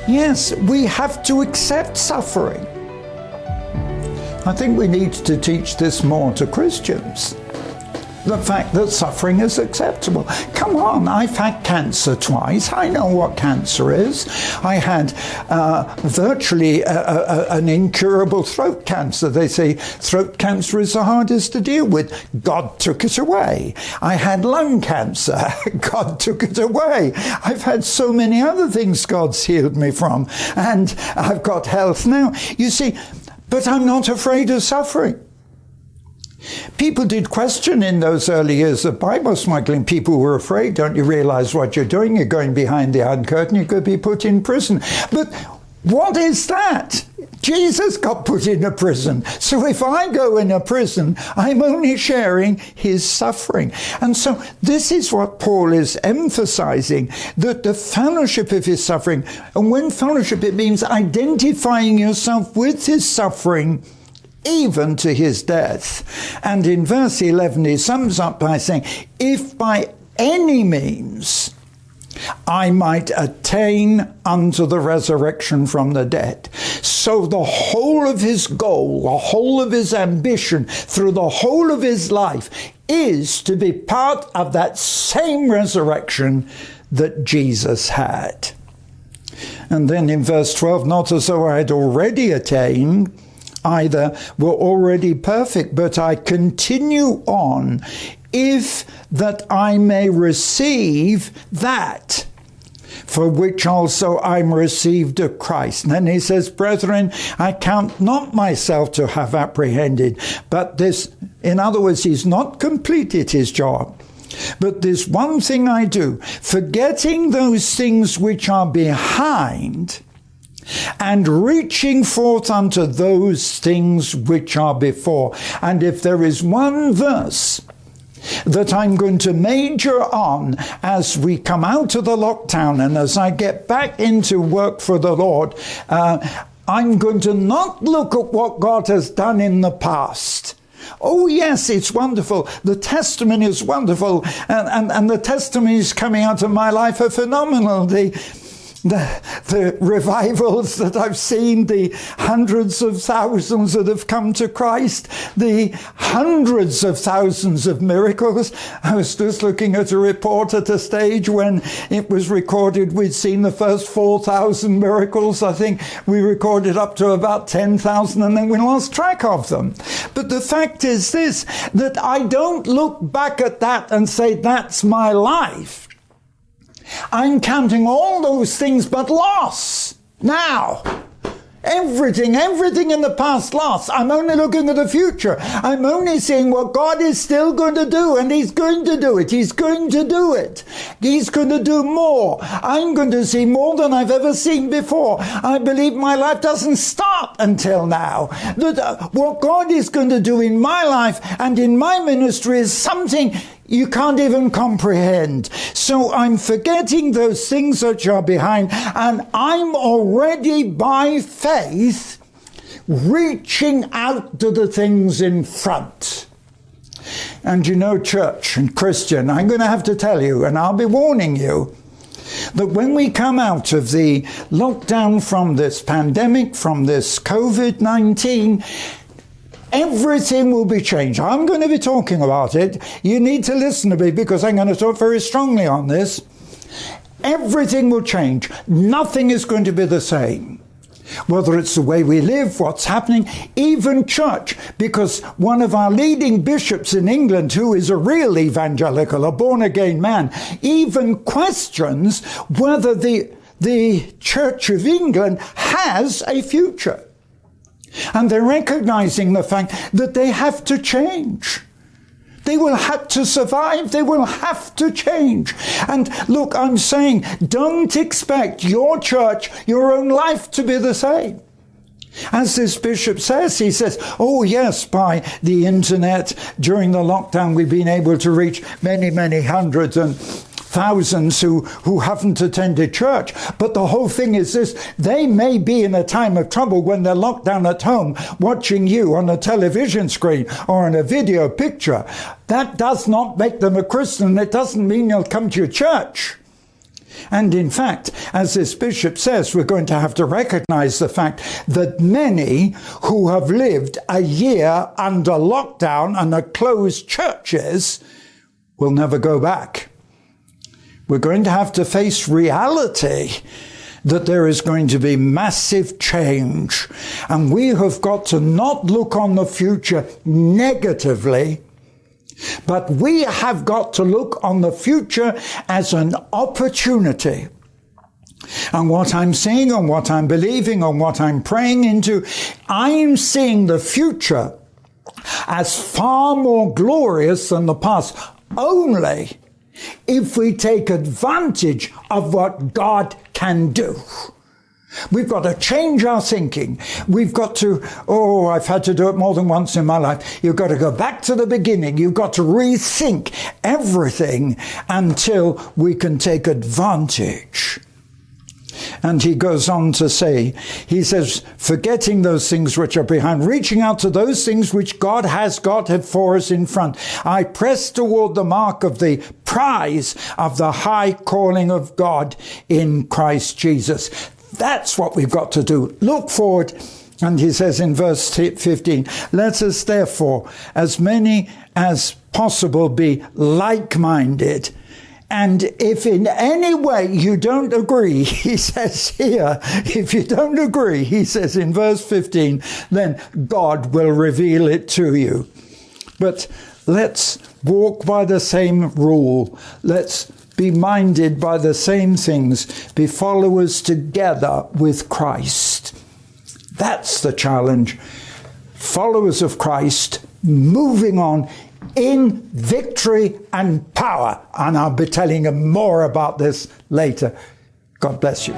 Yes, we have to accept suffering. I think we need to teach this more to Christians. The fact that suffering is acceptable. Come on, I've had cancer twice. I know what cancer is. I had virtually an incurable throat cancer. They say throat cancer is the hardest to deal with. God took it away. I had lung cancer. God took it away. I've had so many other things God's healed me from. And I've got health now. You see, but I'm not afraid of suffering. People did question in those early years of Bible smuggling. People were afraid. Don't you realize what you're doing? You're going behind the Iron Curtain. You could be put in prison. But what is that? Jesus got put in a prison. So if I go in a prison, I'm only sharing his suffering. And so this is what Paul is emphasizing, that the fellowship of his suffering, and when fellowship, it means identifying yourself with his suffering, even to his death. And in verse 11, he sums up by saying, if by any means I might attain unto the resurrection from the dead. So the whole of his goal, the whole of his ambition, through the whole of his life, is to be part of that same resurrection that Jesus had. And then in verse 12, not as though I had already attained, either were already perfect, but I continue on, if that I may receive that for which also I'm received of Christ. And then he says, brethren, I count not myself to have apprehended, but this, in other words, he's not completed his job. But this one thing I do, forgetting those things which are behind, and reaching forth unto those things which are before. And if there is one verse that I'm going to major on as we come out of the lockdown and as I get back into work for the Lord, I'm going to not look at what God has done in the past. Oh yes, it's wonderful. The testimony is wonderful, and the testimonies coming out of my life are phenomenal. The revivals that I've seen, the hundreds of thousands that have come to Christ, the hundreds of thousands of miracles. I was just looking at a report at a stage when it was recorded we'd seen the first 4,000 miracles. I think we recorded up to about 10,000 and then we lost track of them. But the fact is this, that I don't look back at that and say that's my life. I'm counting all those things but loss. Now, everything in the past loss. I'm only looking at the future. I'm only seeing what God is still going to do, and he's going to do it. He's going to do it. He's going to do more. I'm going to see more than I've ever seen before. I believe my life doesn't start until now. That what God is going to do in my life and in my ministry is something you can't even comprehend. So I'm forgetting those things which are behind, and I'm already by faith reaching out to the things in front. And you know, church and Christian, I'm going to have to tell you, and I'll be warning you, that when we come out of the lockdown from this pandemic, from this COVID-19, everything will be changed. I'm going to be talking about it. You need to listen to me because I'm going to talk very strongly on this. Everything will change. Nothing is going to be the same. Whether it's the way we live, what's happening, even church, because one of our leading bishops in England, who is a real evangelical, a born-again man, even questions whether the Church of England has a future. And they're recognizing the fact that they have to change. They will have to survive. They will have to change. And look, I'm saying, don't expect your church, your own life to be the same. As this bishop says, he says, oh yes, by the internet during the lockdown, we've been able to reach many, many hundreds and thousands who haven't attended church. But the whole thing is this, they may be in a time of trouble when they're locked down at home watching you on a television screen or on a video picture. That does not make them a Christian. It doesn't mean they'll come to your church. And in fact, as this bishop says, we're going to have to recognize the fact that many who have lived a year under lockdown and are closed churches will never go back. We're going to have to face reality that there is going to be massive change. And we have got to not look on the future negatively, but we have got to look on the future as an opportunity. And what I'm seeing and what I'm believing and what I'm praying into, I'm seeing the future as far more glorious than the past, only if we take advantage of what God can do. We've got to change our thinking. We've got to, I've had to do it more than once in my life. You've got to go back to the beginning. You've got to rethink everything until we can take advantage. And he goes on to say, he says, forgetting those things which are behind, reaching out to those things which God has got for us in front. I press toward the mark of the prize of the high calling of God in Christ Jesus. That's what we've got to do. Look forward. And he says in verse 15, let us therefore, as many as possible, be like-minded. And if in any way you don't agree, he says here, if you don't agree, he says in verse 15, then God will reveal it to you. But let's walk by the same rule. Let's be minded by the same things. Be followers together with Christ. That's the challenge. Followers of Christ, moving on in victory and power. And I'll be telling you more about this later. God bless you.